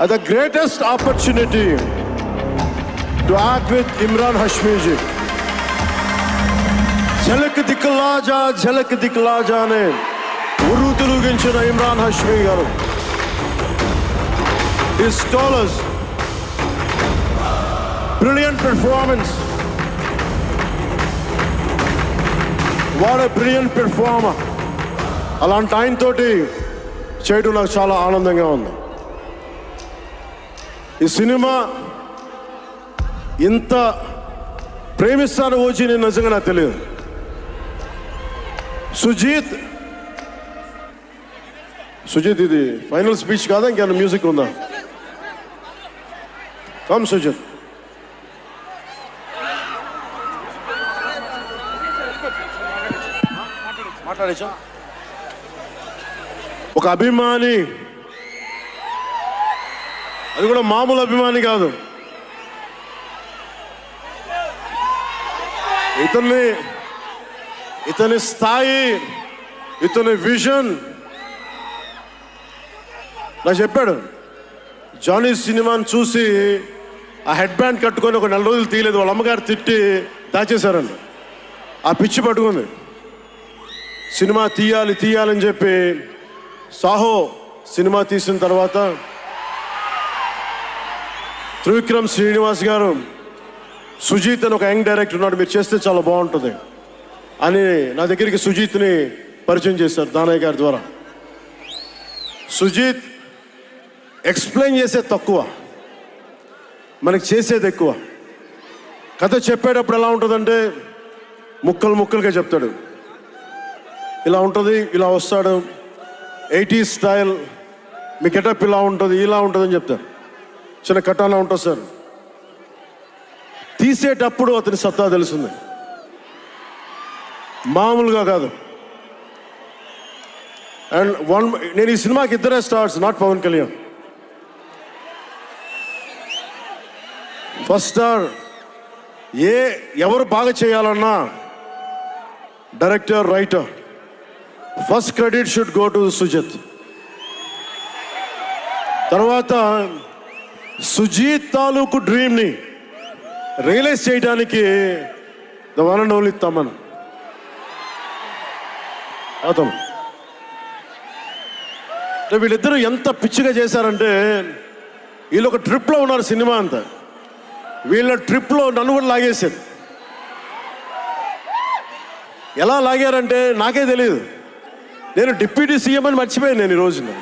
the greatest opportunity to act with Imran Hashmi ji. झलक दिखला जा ने उर्रू తెలుగించిన Imran Hashmi garu. His scholars, brilliant performance. What a brilliant performer. అలాంటి ఆయన తోటి చేయడం నాకు చాలా ఆనందంగా ఉంది. ఈ సినిమా ఇంత ప్రేమిస్తాను వచ్చి నేను నిజంగా నాకు తెలియదు. సుజీత్ ఇది ఫైనల్ స్పీచ్ కాదా, ఇంకేమైనా మ్యూజిక్ ఉందా? కమ్ సుజిత్. మాట్లాడేచా? ఒక అభిమాని, అది కూడా మామూలు అభిమాని కాదు. ఇతని స్థాయి, ఇతని విజన్ నాకు చెప్పాడు. జానీ సినిమాని చూసి ఆ హెడ్ బ్యాండ్ కట్టుకొని ఒక 4 రోజులు తీయలేదు. వాళ్ళ అమ్మగారు తిట్టి దాచేశారండి. ఆ పిచ్చి పట్టుకుంది. సినిమా తీయాలని చెప్పి సాహో సినిమా తీసిన తర్వాత త్రివిక్రమ్ శ్రీనివాస్ గారు, సుజీత్ అని ఒక యంగ్ డైరెక్టర్ ఉన్నాడు, మీరు చేస్తే చాలా బాగుంటుంది అని నా దగ్గరికి సుజీత్ని పరిచయం చేశారు దానయ్య గారి ద్వారా. సుజీత్ ఎక్స్ప్లెయిన్ చేసేది తక్కువ, మనకి చేసేది ఎక్కువ. కథ చెప్పేటప్పుడు ఎలా ఉంటుందంటే ముక్కలుగా చెప్తాడు. ఇలా ఉంటుంది, ఇలా వస్తాడు, 80s స్టైల్, మీ గెటప్ ఇలా ఉంటుంది, ఇలా ఉంటుందని చెప్తారు. చిన్న కటానా ఉంటుంది సార్. తీసేటప్పుడు అతని సత్తా తెలుస్తుంది, మామూలుగా కాదు. అండ్ నేను ఈ సినిమాకి ఇద్దరే stars, not Pawan Kalyan. First star ఎవరు బాగా చేయాలన్నా director, writer, first credit should go to Sujith. తర్వాత సుజీత్ తాలూకు డ్రీమ్ని రియలైజ్ చేయడానికి the one and only Thaman. వీళ్ళిద్దరూ ఎంత పిచ్చిగా చేశారంటే, వీళ్ళు ఒక ట్రిప్లో ఉన్నారు సినిమా అంతా. వీళ్ళ ట్రిప్లో నన్ను కూడా లాగేశారు. ఎలా లాగారంటే నాకే తెలియదు. నేను డిప్యూటీ సీఎం అని మర్చిపోయాను నేను ఈ రోజున.